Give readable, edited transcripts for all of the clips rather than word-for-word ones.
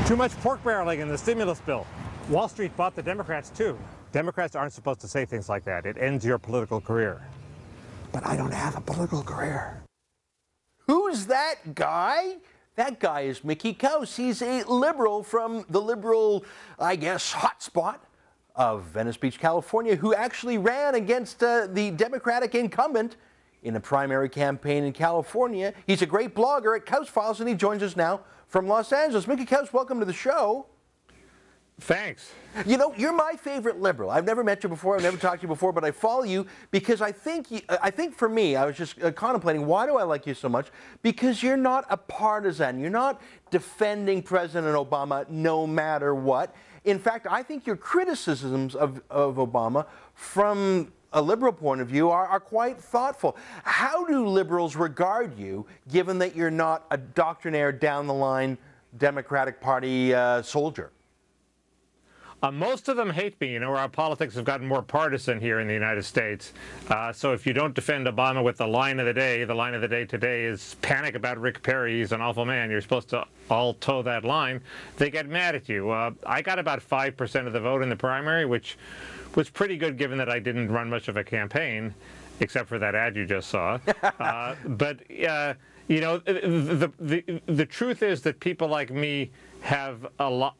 Too much pork barreling in the stimulus bill. Wall Street bought the Democrats, too. Democrats aren't supposed to say things like that. It ends your political career. But I don't have a political career. Who's that guy? That guy is Mickey Kaus. He's a liberal from the liberal, I guess, hotspot of Venice Beach, California, who actually ran against the Democratic incumbent in a primary campaign in California. He's a great blogger at Kaus Files, and he joins us now from Los Angeles. Mickey Kaus, welcome to the show. Thanks. You know, you're my favorite liberal. I've never met you before. I've never talked to you before, but I follow you because I think for me, I was just contemplating, why do I like you so much? Because you're not a partisan. You're not defending President Obama no matter what. In fact, I think your criticisms of Obama from a liberal point of view are quite thoughtful. How do liberals regard you, given that you're not a doctrinaire down-the-line Democratic Party soldier? Most of them hate me. You know, our politics have gotten more partisan here in the United States. So if you don't defend Obama with the line of the day today is panic about Rick Perry, he's an awful man, you're supposed to all toe that line, they get mad at you. I got about 5% of the vote in the primary, which was pretty good given that I didn't run much of a campaign, except for that ad you just saw. You know, the truth is that people like me have a lot,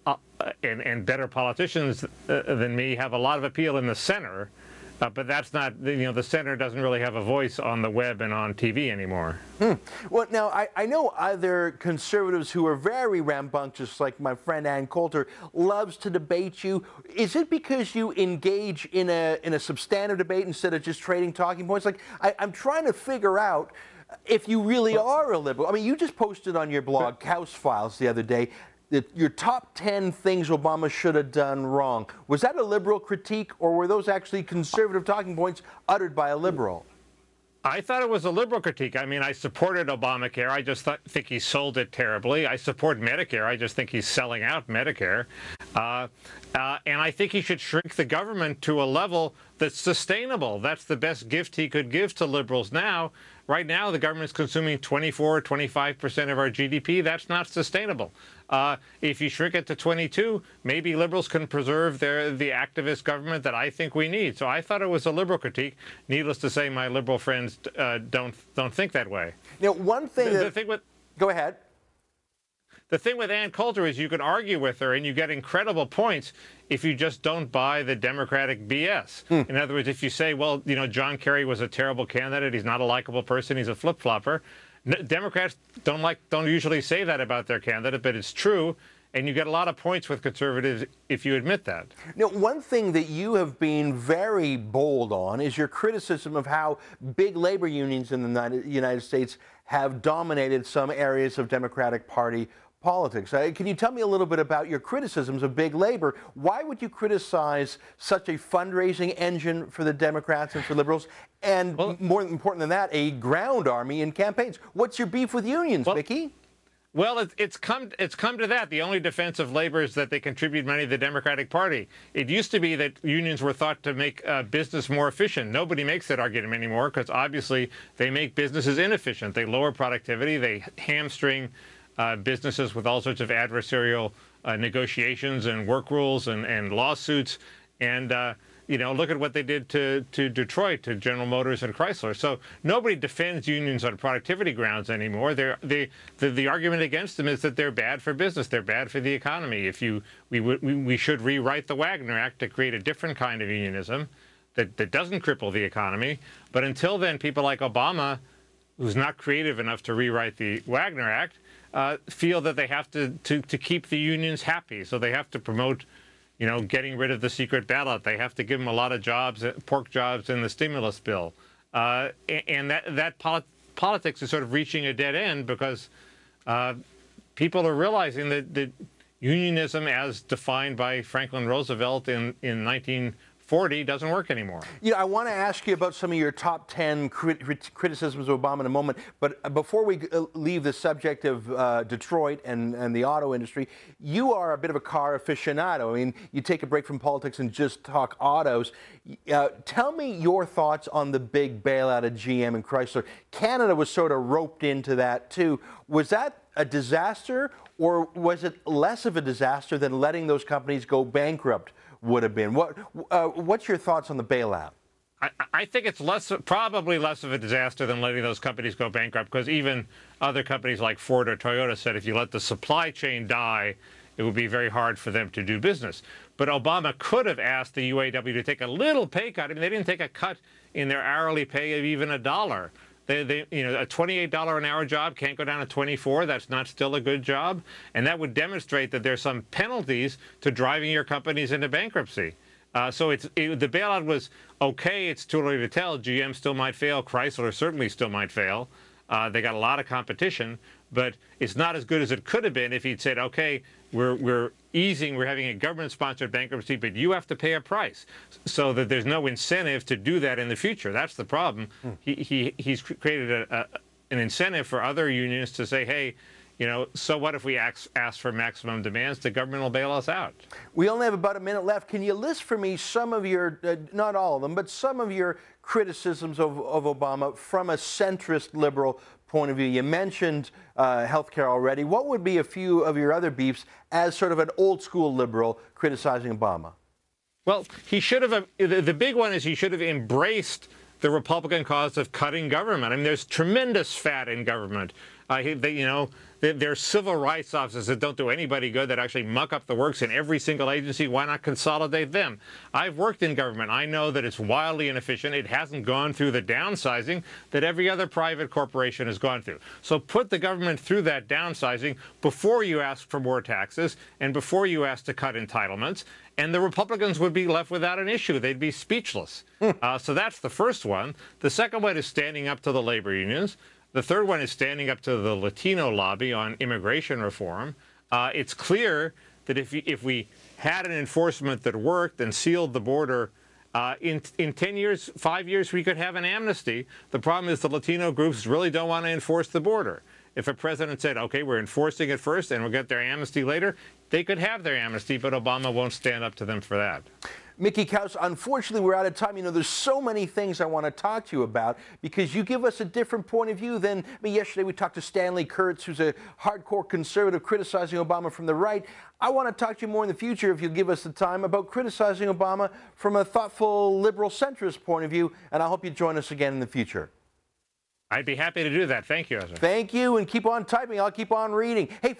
and better politicians than me have a lot of appeal in the center, but that's not, you know, the center doesn't really have a voice on the web and on TV anymore. Well, now, I know other conservatives who are very rambunctious, like my friend Ann Coulter, loves to debate you. Is it because you engage in a substantive debate instead of just trading talking points? Like, I'm trying to figure out if you really are a liberal. I mean, you just posted on your blog, Kaus Files, the other day, that your top 10 things Obama should have done wrong. Was that a liberal critique, or were those actually conservative talking points uttered by a liberal? I thought it was a liberal critique. I mean, I supported Obamacare. I just think he sold it terribly. I support Medicare. I just think he's selling out Medicare. And I think he should shrink the government to a level that's sustainable. That's the best gift he could give to liberals now. Right now, the government's consuming 24, 25% of our GDP. That's not sustainable. If you shrink it to 22, maybe liberals can preserve the activist government that I think we need. So I thought it was a liberal critique. Needless to say, my liberal friends don't think that way. You know, one thing go ahead. The thing with Ann Coulter is you can argue with her and you get incredible points if you just don't buy the Democratic BS. In other words, if you say, well, you know, John Kerry was a terrible candidate, he's not a likable person, he's a flip-flopper. Democrats don't usually say that about their candidate, but it's true, and you get a lot of points with conservatives if you admit that. Now, one thing that you have been very bold on is your criticism of how big labor unions in the United States have dominated some areas of Democratic Party politics. Can you tell me a little bit about your criticisms of big labor? Why would you criticize such a fundraising engine for the Democrats and for liberals, and more important than that, a ground army in campaigns? What's your beef with unions, Mickey? Well, it's come to that. The only defense of labor is that they contribute money to the Democratic Party. It used to be that unions were thought to make business more efficient. Nobody makes that argument anymore because obviously they make businesses inefficient. They lower productivity. They hamstring businesses with all sorts of adversarial negotiations and work rules and lawsuits. And, you know, look at what they did to Detroit, to General Motors and Chrysler. So nobody defends unions on productivity grounds anymore. The argument against them is that they're bad for business. They're bad for the economy. We should rewrite the Wagner Act to create a different kind of unionism that doesn't cripple the economy. But until then, people like Obama, who's not creative enough to rewrite the Wagner Act, feel that they have to keep the unions happy. So they have to promote, you know, getting rid of the secret ballot. They have to give them a lot of jobs, pork jobs in the stimulus bill. And that politics is sort of reaching a dead end because people are realizing that unionism as defined by Franklin Roosevelt in 1940 doesn't work anymore. You know, I want to ask you about some of your top 10 criticisms of Obama in a moment, but before we leave the subject of Detroit and the auto industry, you are a bit of a car aficionado. I mean, you take a break from politics and just talk autos. Tell me your thoughts on the big bailout of GM and Chrysler. Canada was sort of roped into that too. Was that a disaster, or was it less of a disaster than letting those companies go bankrupt would have been? What's your thoughts on the bailout? I think it's probably less of a disaster than letting those companies go bankrupt, because even other companies like Ford or Toyota said if you let the supply chain die, it would be very hard for them to do business. But Obama could have asked the UAW to take a little pay cut. I mean, they didn't take a cut in their hourly pay of even $1. A $28 an hour job can't go down to 24. That's not still a good job. And that would demonstrate that there's some penalties to driving your companies into bankruptcy. So the bailout was okay. It's too early to tell. GM still might fail. Chrysler certainly still might fail. They got a lot of competition, but it's not as good as it could have been if he'd said, okay, we're easing, we're having a government-sponsored bankruptcy, but you have to pay a price, so that there's no incentive to do that in the future. That's the problem. He's created an incentive for other unions to say, hey, so what if we ask for maximum demands? The government will bail us out. We only have about a minute left. Can you list for me some of your, not all of them, but some of your criticisms of Obama from a centrist liberal point of view? You mentioned healthcare already. What would be a few of your other beefs as sort of an old school liberal criticizing Obama? Well, he should have, the big one is he should have embraced the Republican cause of cutting government. I mean, there's tremendous fat in government. There's civil rights offices that don't do anybody good, that actually muck up the works in every single agency. Why not consolidate them? I've worked in government. I know that it's wildly inefficient. It hasn't gone through the downsizing that every other private corporation has gone through. So put the government through that downsizing before you ask for more taxes and before you ask to cut entitlements, and the Republicans would be left without an issue. They'd be speechless. So that's the first one. The second one is standing up to the labor unions. The third one is standing up to the Latino lobby on immigration reform. It's clear that if we had an enforcement that worked and sealed the border, in 10 years, 5 years, we could have an amnesty. The problem is the Latino groups really don't want to enforce the border. If a president said, okay, we're enforcing it first and we'll get their amnesty later, they could have their amnesty, but Obama won't stand up to them for that. Mickey Kaus, unfortunately, we're out of time. There's so many things I want to talk to you about because you give us a different point of view than, yesterday we talked to Stanley Kurtz, who's a hardcore conservative criticizing Obama from the right. I want to talk to you more in the future, if you'll give us the time, about criticizing Obama from a thoughtful, liberal, centrist point of view, and I hope you join us again in the future. I'd be happy to do that. Thank you, Ezra. Thank you, and keep on typing. I'll keep on reading. Hey.